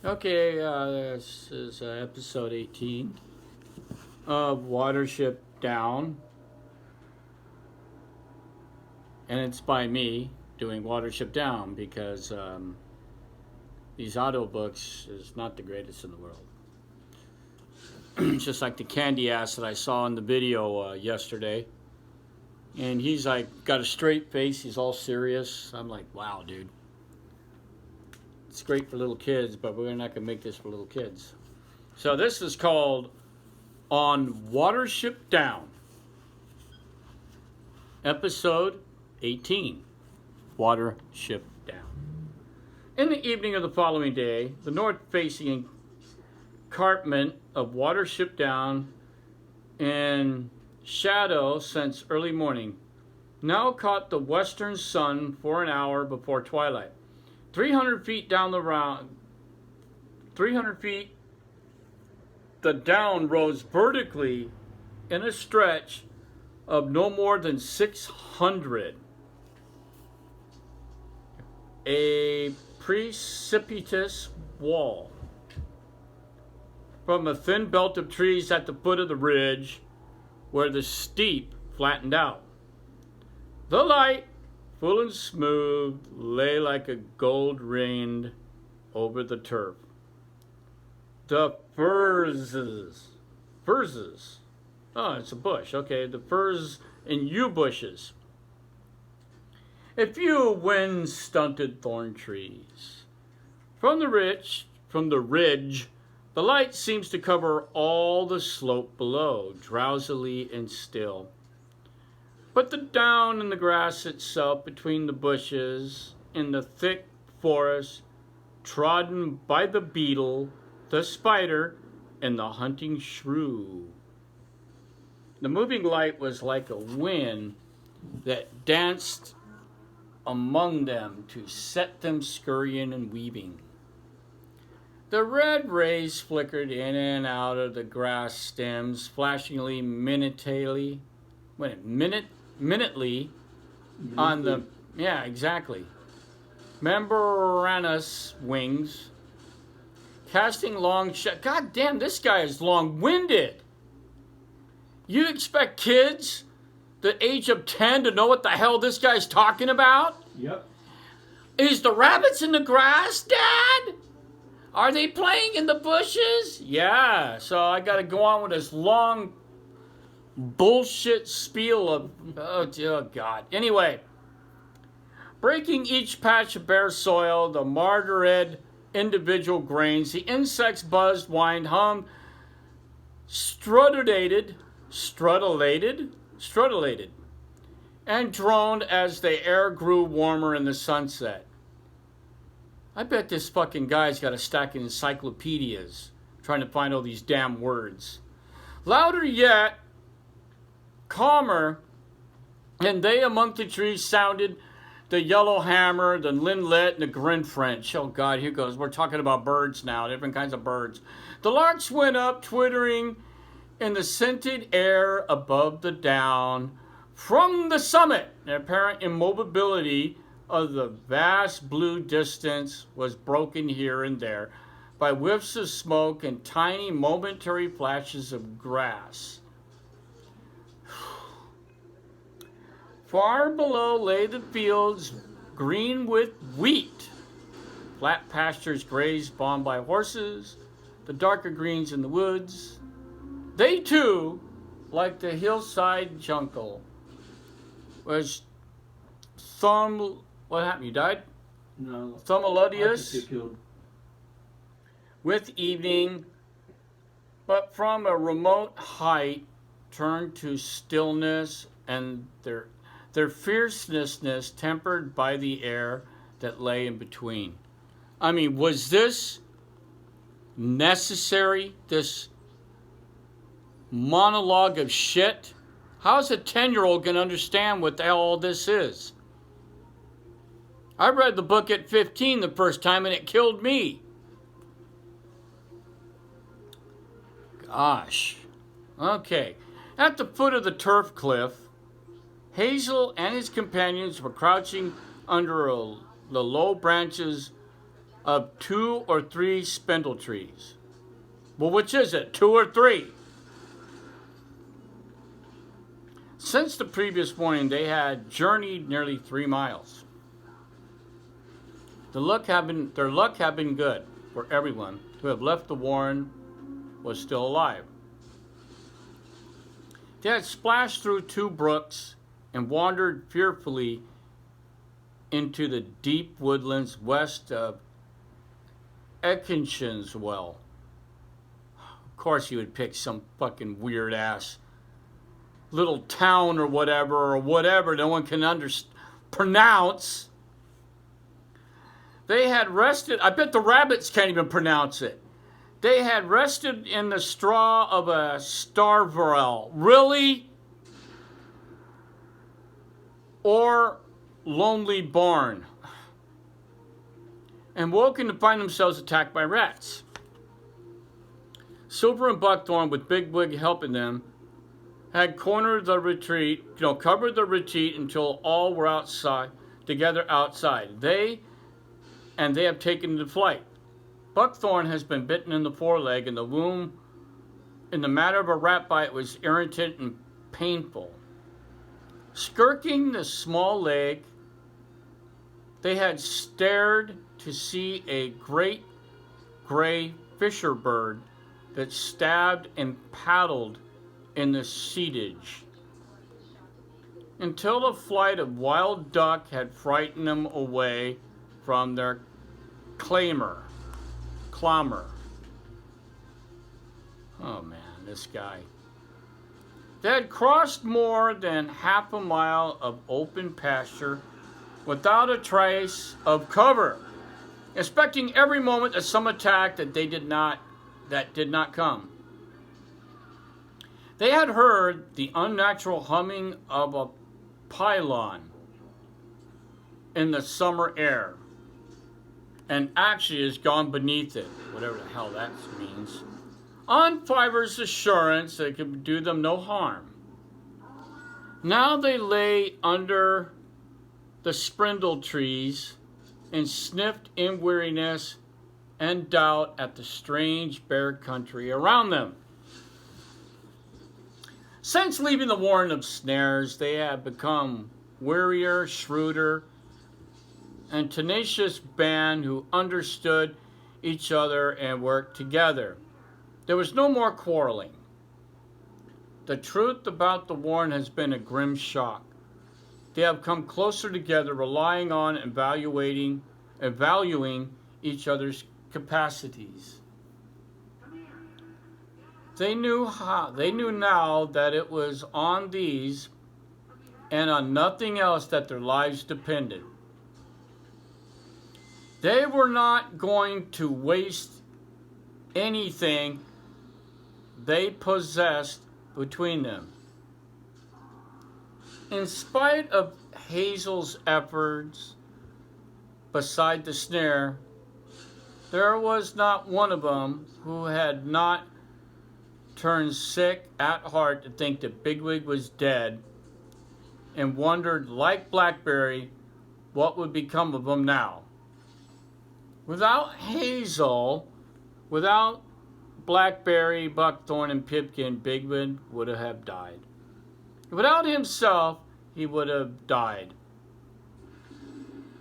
Okay, this is episode 18 of Watership Down, and it's by me doing Watership Down because these audiobooks is not the greatest in the world. It's just like the candy ass that I saw in the video yesterday, and he's like got a straight face, he's all serious. I'm like, wow, dude. It's great for little kids, but we're not going to make this for little kids. So this is called On Watership Down, episode 18, Watership Down. In the evening of the following day, the north-facing encampment of Watership Down, in shadow since early morning, now caught the western sun for an hour before twilight. 300 feet down the round, 300 feet, the down rose vertically in a stretch of no more than 600. A precipitous wall from a thin belt of trees at the foot of the ridge where the steep flattened out. The light, full and smooth, lay like a gold rain over the turf. The furzes. Oh, it's a bush. Okay, the furze and yew bushes. A few wind-stunted thorn trees. From the ridge, the light seems to cover all the slope below, drowsily and still. But the down in the grass itself, between the bushes, in the thick forest, trodden by the beetle, the spider, and the hunting shrew. The moving light was like a wind that danced among them to set them scurrying and weaving. The red rays flickered in and out of the grass stems, flashingly minutely on the, yeah, exactly, membranous wings, casting long God damn, this guy is long-winded. You expect kids the age of 10 to know what the hell this guy's talking about? Yep. Is the rabbits in the grass, Dad? Are they playing in the bushes? Yeah, so I gotta go on with this long bullshit spiel of, oh God. Anyway, breaking each patch of bare soil, the martyred individual grains, the insects buzzed, whined, hummed, strutulated, and droned as the air grew warmer in the sunset. I bet this fucking guy's got a stack of encyclopedias trying to find all these damn words. Louder yet, calmer, and they among the trees sounded the yellow hammer, the linnet, and the grin French. Oh God, here goes. We're talking about birds now, different kinds of birds. The larks went up, twittering in the scented air above the down. From the summit, the apparent immobility of the vast blue distance was broken here and there by whiffs of smoke and tiny momentary flashes of grass. Far below lay the fields green with wheat, flat pastures grazed on by horses, the darker greens in the woods. They too, like the hillside jungle, was what happened? You died? No. Thummelodious with evening, but from a remote height turned to stillness, and their fierceness tempered by the air that lay in between. I mean, was this necessary, this monologue of shit? How's a 10-year-old going to understand what the hell all this is? I read the book at 15 the first time and it killed me. Gosh. Okay. At the foot of the turf cliff, Hazel and his companions were crouching under the low branches of 2 or 3 spindle trees. Well, which is it, 2 or 3? Since the previous morning, they had journeyed nearly 3 miles. Their luck had been good for everyone who had left the warren was still alive. They had splashed through 2 brooks and wandered fearfully into the deep woodlands west of Eckinson's Well. Of course you would pick some fucking weird ass little town or whatever no one can pronounce. They had rested, I bet the rabbits can't even pronounce it. They had rested in the straw of a starverel. Really? Or lonely barn. And woken to find themselves attacked by rats. Silver and Buckthorn, with Bigwig helping them, had covered the retreat until all were together outside. They have taken to flight. Buckthorn has been bitten in the foreleg, and the wound in the matter of a rat bite was irritant and painful. Skirting the small lake, they had stared to see a great gray fisher bird that stabbed and paddled in the seatage, until a flight of wild duck had frightened them away from their clamor. Oh man, this guy. They had crossed more than half a mile of open pasture without a trace of cover, expecting every moment that some attack that did not come. They had heard the unnatural humming of a pylon in the summer air, and actually has gone beneath it, whatever the hell that means, on Fiver's assurance that it could do them no harm. Now they lay under the spindle trees and sniffed in weariness and doubt at the strange bare country around them. Since leaving the warren of snares, they have become wearier, shrewder, and tenacious band who understood each other and worked together. There was no more quarreling. The truth about the warren has been a grim shock. They have come closer together, relying on and valuing each other's capacities. They knew now that it was on these and on nothing else that their lives depended. They were not going to waste anything they possessed between them. In spite of Hazel's efforts beside the snare, there was not one of them who had not turned sick at heart to think that Bigwig was dead, and wondered, like Blackberry, what would become of him now. Without Hazel, without Blackberry, Buckthorn, and Pipkin, Bigwig would have died. Without himself, he would have died.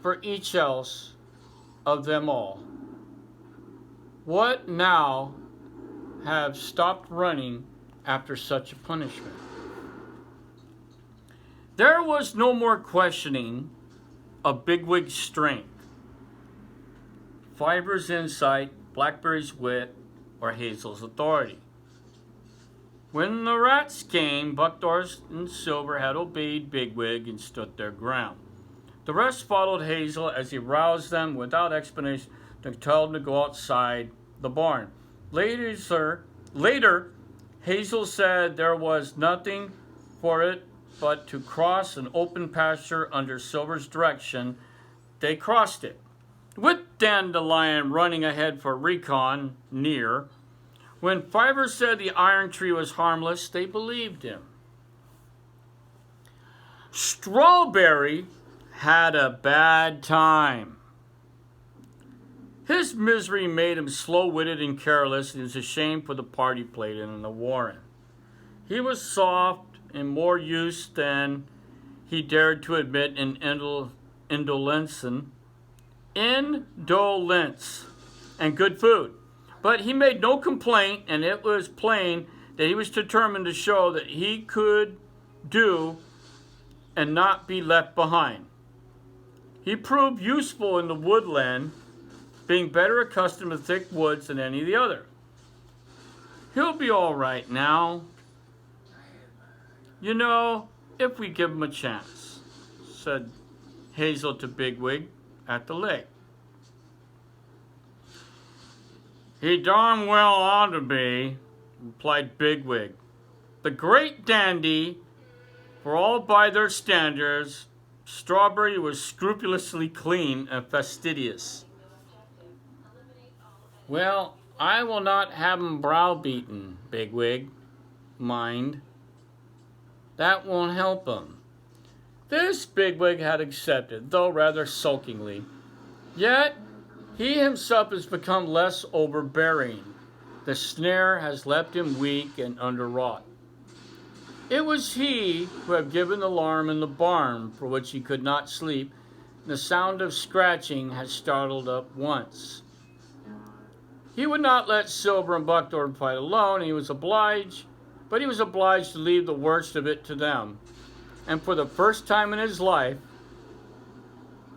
For each else of them all. What now have stopped running after such a punishment? There was no more questioning of Bigwig's strength, Fiver's insight, Blackberry's wit, or Hazel's authority. When the rats came, Buckthorn and Silver had obeyed Bigwig and stood their ground. The rest followed Hazel as he roused them without explanation to tell them to go outside the barn. Later, Hazel said there was nothing for it but to cross an open pasture under Silver's direction. They crossed it, with Dandelion running ahead for recon near. When Fiver said the iron tree was harmless, they believed him. Strawberry had a bad time. His misery made him slow-witted and careless, and he was ashamed for the part he played in the warren. He was soft and more used than he dared to admit in indolence and good food. But he made no complaint, and it was plain that he was determined to show that he could do and not be left behind. He proved useful in the woodland, being better accustomed to thick woods than any of the other. He'll be all right now, you know, if we give him a chance, said Hazel to Bigwig at the lake. He darn well ought to be, replied Bigwig. The great dandy, for all by their standards, Strawberry was scrupulously clean and fastidious. Well, I will not have him browbeaten, Bigwig. Mind. That won't help him. This Bigwig had accepted, though rather sulkingly. Yet, he himself has become less overbearing. The snare has left him weak and underwrought. It was he who had given the alarm in the barn, for which he could not sleep. The sound of scratching had startled up once. He would not let Silver and Buckthorn fight alone, and he was obliged to leave the worst of it to them. And for the first time in his life,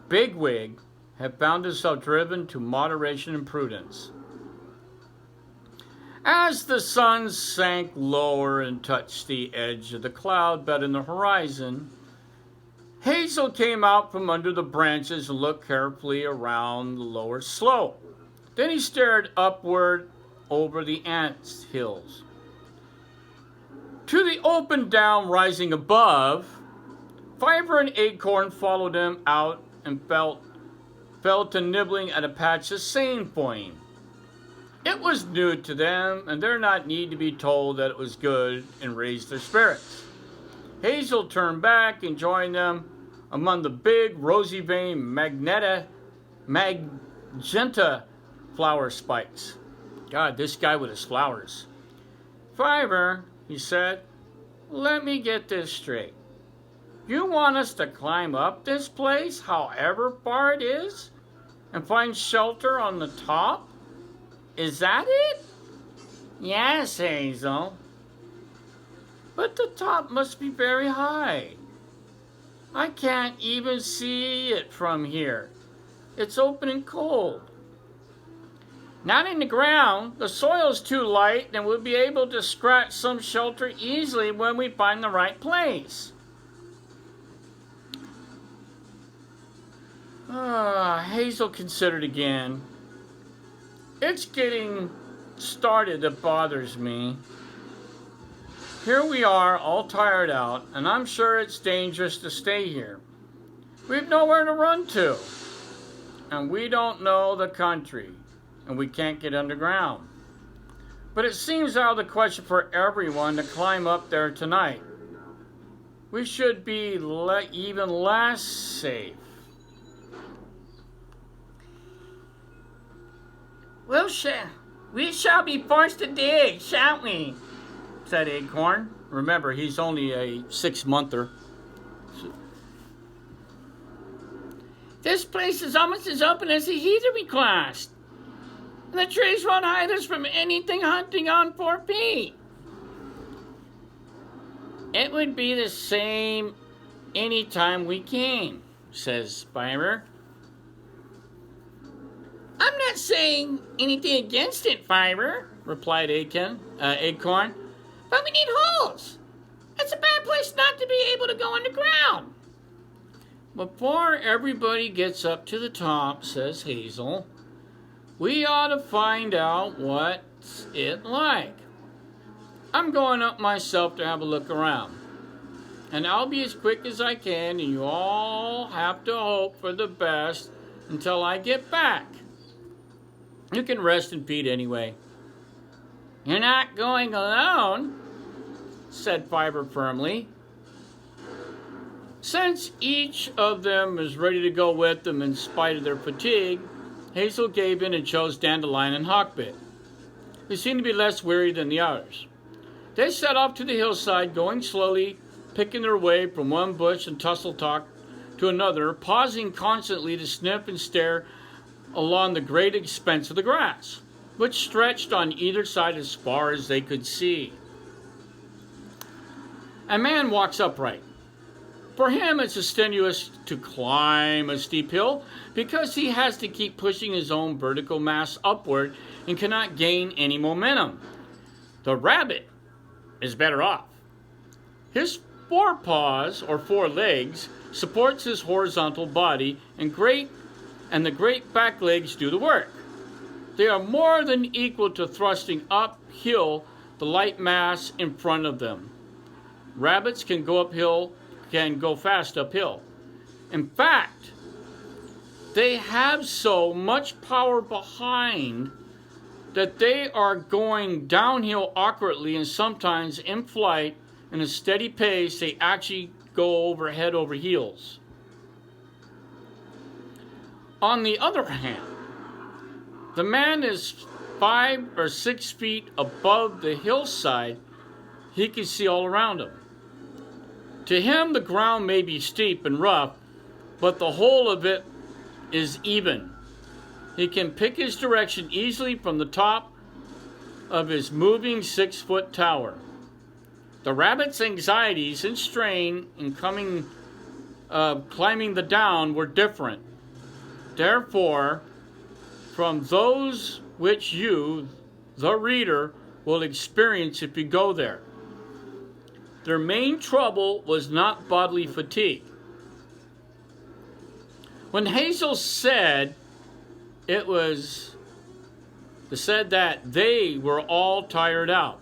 Bigwig had found himself driven to moderation and prudence. As the sun sank lower and touched the edge of the cloud bed in the horizon, Hazel came out from under the branches and looked carefully around the lower slope. Then he stared upward over the ant hills. To the open down rising above, Fiver and Acorn followed him out and fell to nibbling at a patch of sainfoin. It was new to them, and did not need to be told that it was good and raised their spirits. Hazel turned back and joined them among the big, rosy-veined magenta flower spikes. God, this guy with his flowers. Fiver, he said, let me get this straight. You want us to climb up this place, however far it is, and find shelter on the top? Is that it? Yes, Hazel. But the top must be very high. I can't even see it from here. It's open and cold. Not in the ground. The soil's too light, and we'll be able to scratch some shelter easily when we find the right place. Hazel considered again. It's getting started that bothers me. Here we are, all tired out, and I'm sure it's dangerous to stay here. We've nowhere to run to, and we don't know the country, and we can't get underground. But it seems out of the question for everyone to climb up there tonight. We should be even less safe. We shall be forced to dig, shan't we? Said Acorn. Remember, he's only a 6-monther. This place is almost as open as the heather we crossed. And the trees won't hide us from anything hunting on 4 feet. It would be the same any time we came, says Fiver. I'm not saying anything against it, Fiver, replied Acorn. But we need holes. It's a bad place not to be able to go underground. Before everybody gets up to the top, says Hazel, we ought to find out what's it like. I'm going up myself to have a look around. And I'll be as quick as I can, and you all have to hope for the best until I get back. You can rest in peace anyway. You're not going alone, said Fiver firmly. Since each of them is ready to go with them in spite of their fatigue, Hazel gave in and chose Dandelion and Hawkbit. They seemed to be less weary than the others. They set off to the hillside, going slowly, picking their way from one bush and tussle talk to another, pausing constantly to sniff and stare along the great expanse of the grass, which stretched on either side as far as they could see. A man walks upright. For him, it's strenuous to climb a steep hill because he has to keep pushing his own vertical mass upward and cannot gain any momentum. The rabbit is better off. His forepaws, or four legs, supports his horizontal body, and the great back legs do the work. They are more than equal to thrusting uphill the light mass in front of them. Rabbits can go fast uphill. In fact, they have so much power behind that they are going downhill awkwardly, and sometimes in flight, in a steady pace, they actually go over head over heels. On the other hand, the man is 5 or 6 feet above the hillside. He can see all around him. To him, the ground may be steep and rough, but the whole of it is even. He can pick his direction easily from the top of his moving 6-foot tower. The rabbit's anxieties and strain in climbing the down were different. Therefore, from those which you, the reader, will experience if you go there. Their main trouble was not bodily fatigue. When Hazel said that they were all tired out,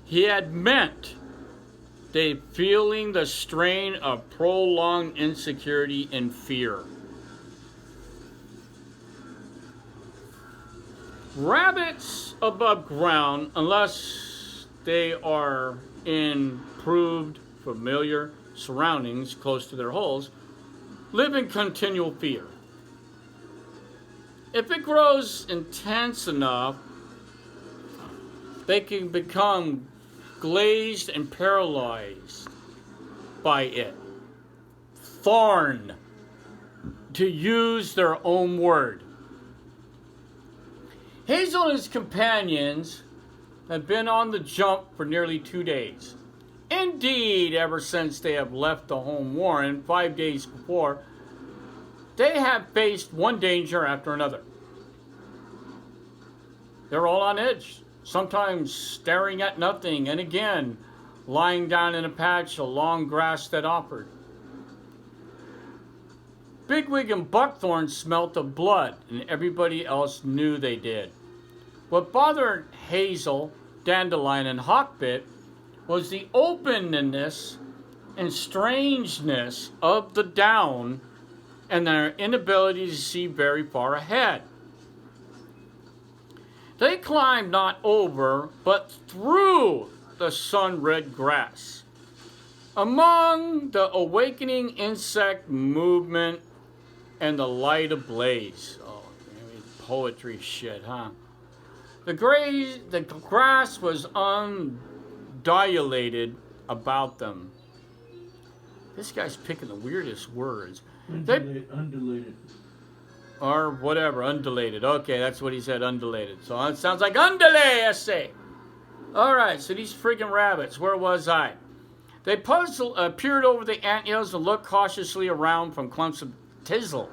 he had meant they feeling the strain of prolonged insecurity and fear. Rabbits above ground, unless they are in proved familiar surroundings close to their holes, live in continual fear. If it grows intense enough, they can become glazed and paralyzed by it. Thorn, to use their own word. Hazel and his companions have been on the jump for nearly 2 days. Indeed, ever since they have left the home warren 5 days before, they have faced one danger after another. They're all on edge, sometimes staring at nothing, and again, lying down in a patch of long grass that offered. Bigwig and Buckthorn smelt of blood, and everybody else knew they did. What bothered Hazel, Dandelion, and Hawkbit was the openness and strangeness of the down and their inability to see very far ahead. They climbed not over, but through the sun-red grass. Among the awakening insect movement and the light ablaze. Oh, poetry shit, huh? The grass was undulated about them. This guy's picking the weirdest words. Undulated. Or whatever, undulated. Okay, that's what he said, undulated. So it sounds like undulate, I say. Alright, so these freaking rabbits, where was I? They peered over the anthills and looked cautiously around from clumps of tizzle.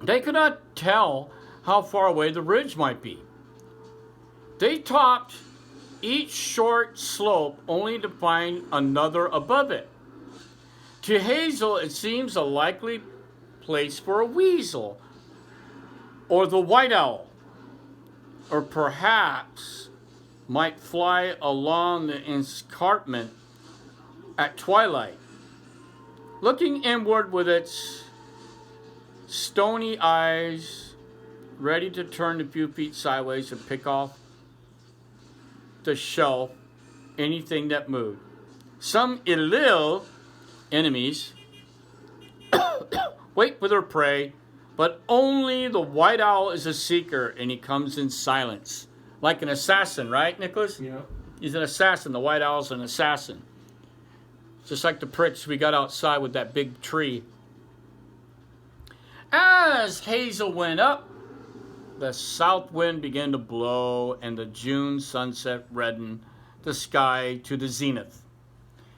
They could not tell how far away the ridge might be. They topped each short slope only to find another above it. To Hazel, it seems a likely place for a weasel or the white owl, or perhaps might fly along the escarpment at twilight, looking inward with its stony eyes, ready to turn a few feet sideways and pick off the shelf anything that moved. Some ill enemies wait for their prey But only the white owl is a seeker, and he comes in silence. Like an assassin, right, Nicholas? Yeah. He's an assassin. The white owl's an assassin. Just like the pricks we got outside with that big tree. As Hazel went up, the south wind began to blow, and the June sunset reddened the sky to the zenith.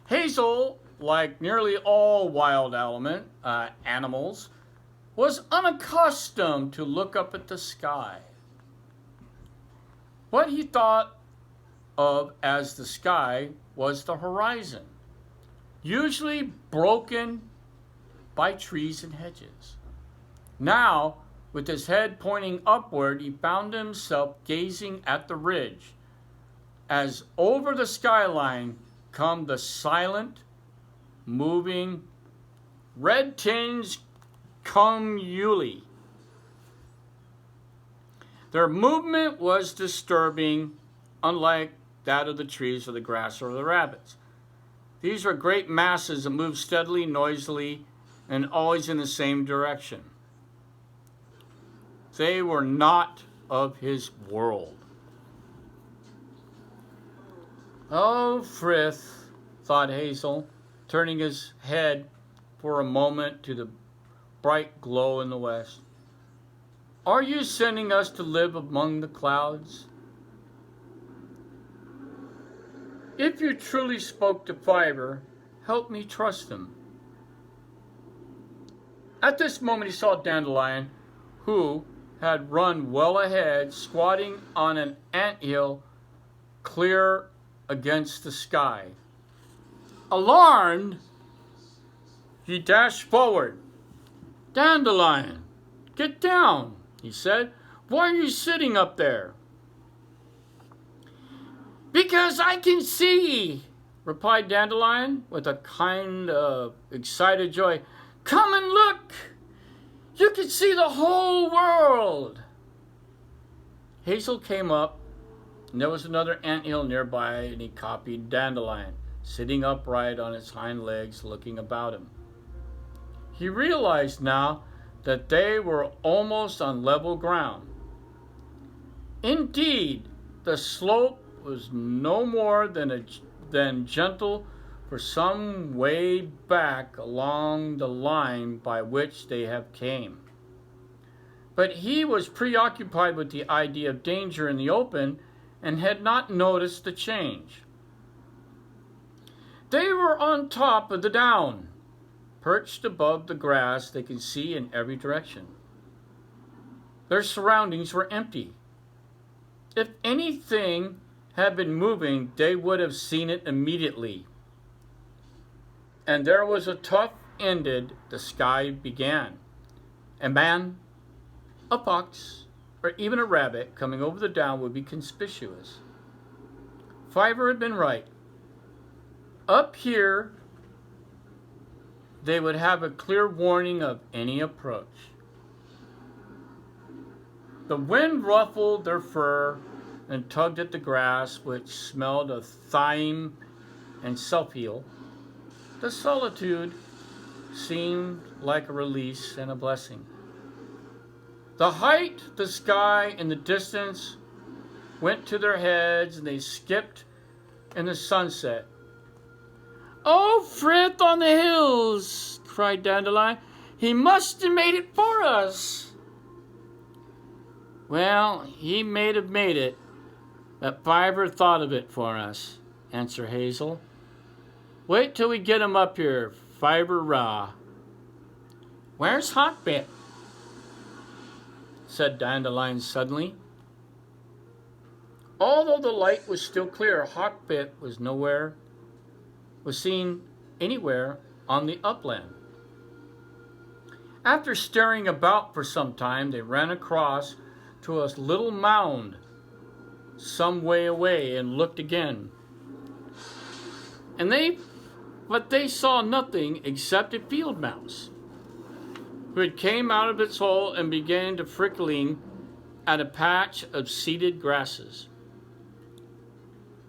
Hazel, like nearly all wild animals, was unaccustomed to look up at the sky. What he thought of as the sky was the horizon, usually broken by trees and hedges. Now, with his head pointing upward, he found himself gazing at the ridge, as over the skyline come the silent, moving, red-tinged cumuli. Their movement was disturbing, unlike that of the trees or the grass or the rabbits. These were great masses that moved steadily, noisily, and always in the same direction. They were not of his world. Oh, Frith, thought Hazel, turning his head for a moment to the bright glow in the west. Are you sending us to live among the clouds? If you truly spoke to Fiber, help me trust him. At this moment he saw Dandelion, who had run well ahead, squatting on an anthill clear against the sky. Alarmed, he dashed forward. Dandelion, get down, he said. Why are you sitting up there? Because I can see, replied Dandelion with a kind of excited joy. Come and look. You can see the whole world. Hazel came up, and there was another anthill nearby, and he copied Dandelion, sitting upright on its hind legs, looking about him. He realized now that they were almost on level ground. Indeed, the slope was no more than gentle for some way back along the line by which they have came. But he was preoccupied with the idea of danger in the open and had not noticed the change. They were on top of the down. Perched above the grass, they could see in every direction. Their surroundings were empty. If anything had been moving, they would have seen it immediately. And there was a tough ended, the sky began. A man, a fox, or even a rabbit coming over the down would be conspicuous. Fiver had been right. Up here, they would have a clear warning of any approach. The wind ruffled their fur and tugged at the grass, which smelled of thyme and self-heal. The solitude seemed like a release and a blessing. The height, the sky, and the distance went to their heads, and they skipped in the sunset. Oh, Frith on the hills, cried Dandelion. He must have made it for us. Well, he may have made it, but Fiver thought of it for us, answered Hazel. Wait till we get him up here, Fiber Rah. Where's Hawkbit? Said Dandelion suddenly. Although the light was still clear, Hawkbit was seen anywhere on the upland. After staring about for some time, they ran across to a little mound some way away and looked again. But they saw nothing except a field mouse, who had came out of its hole and began to frickling at a patch of seeded grasses.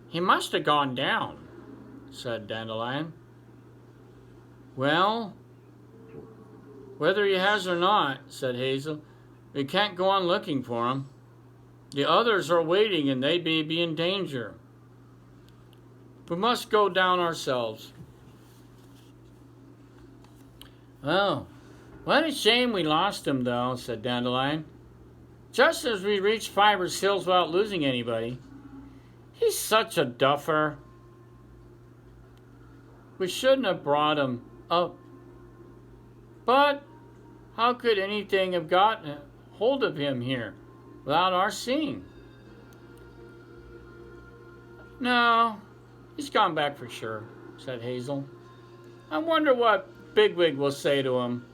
He must have gone down, said Dandelion. Well, Whether he has or not, said Hazel, we can't go on looking for him. The others are waiting and they may be in danger. We must go down ourselves. Oh, what a shame we lost him, though, said Dandelion. Just as we reached Fibrous Hills without losing anybody. He's such a duffer. We shouldn't have brought him up. But how could anything have gotten hold of him here without our seeing? No, he's gone back for sure, said Hazel. I wonder what Bigwig will say to him.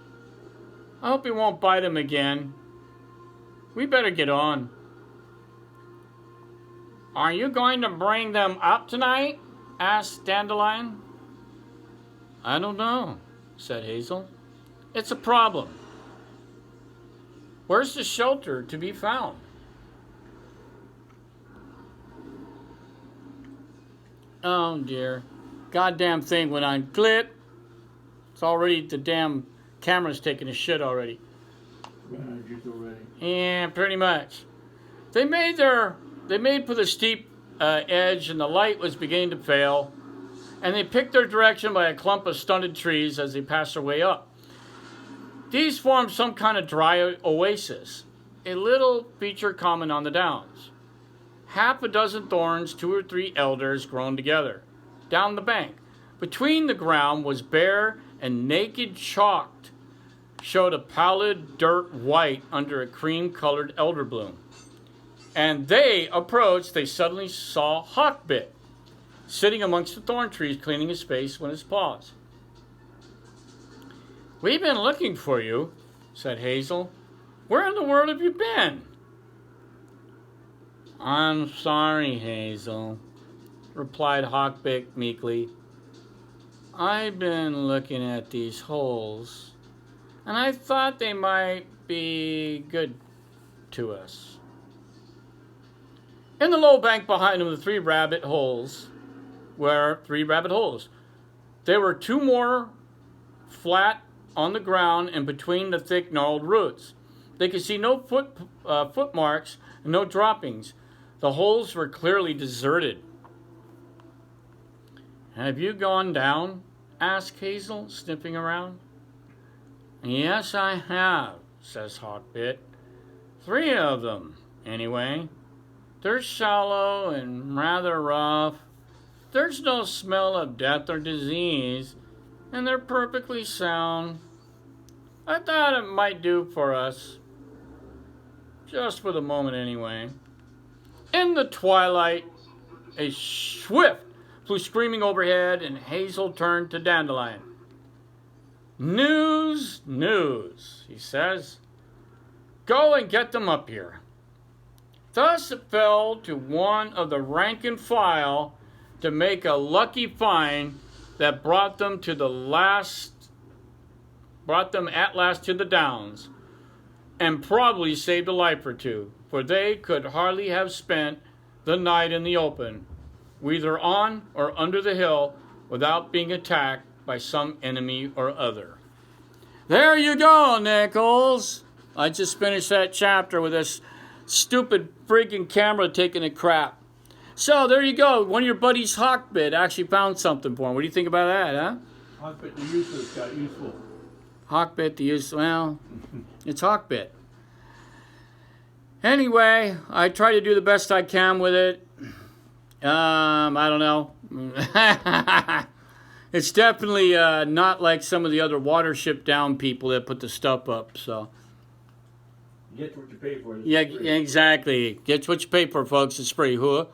I hope he won't bite him again. We better get on. Are you going to bring them up tonight? Asked Dandelion. I don't know, said Hazel. It's a problem. Where's the shelter to be found? Oh dear. Goddamn thing went on. Clip. It's already, the damn camera's taking a shit already. Yeah, pretty much. They made for the steep edge, and the light was beginning to fail, and they picked their direction by a clump of stunted trees as they passed their way up. These formed some kind of dry oasis, a little feature common on the downs. Half a dozen thorns, 2 or 3 elders grown together. Down the bank, between the ground, was bare and naked chalked, showed a pallid dirt white under a cream-colored elder bloom. And they approached, they suddenly saw Hawkbit, sitting amongst the thorn trees, cleaning his face with his paws. We've been looking for you, said Hazel. Where in the world have you been? I'm sorry, Hazel, replied Hawkbit meekly. I've been looking at these holes, and I thought they might be good to us. In the low bank behind them, the 3 rabbit holes were 3 rabbit holes. There were 2 more flat on the ground and between the thick gnarled roots. They could see no footmarks and no droppings. The holes were clearly deserted. Have you gone down? Asked Hazel, sniffing around. Yes, I have, says Hawkbit. 3 of them, anyway. They're shallow and rather rough. There's no smell of death or disease, and they're perfectly sound. I thought it might do for us. Just for the moment, anyway. In the twilight, a swift flew screaming overhead, and Hazel turned to Dandelion. News, news, he says. Go and get them up here. Thus it fell to one of the rank and file to make a lucky find that brought them at last to the downs, and probably saved a life or 2, for they could hardly have spent the night in the open, either on or under the hill, without being attacked by some enemy or other. There you go, Nichols. I just finished that chapter with this stupid freaking camera taking a crap. So there you go. One of your buddies, Hawkbit, actually found something for him. What do you think about that, huh? Hawkbit the useless got useful. Hawkbit the useless. Well, it's Hawkbit. Anyway, I try to do the best I can with it. I don't know. It's definitely not like some of the other Watership down people that put the stuff up. So. You get what you pay for. Yeah, exactly. Get what you pay for, folks. It's free. Huh?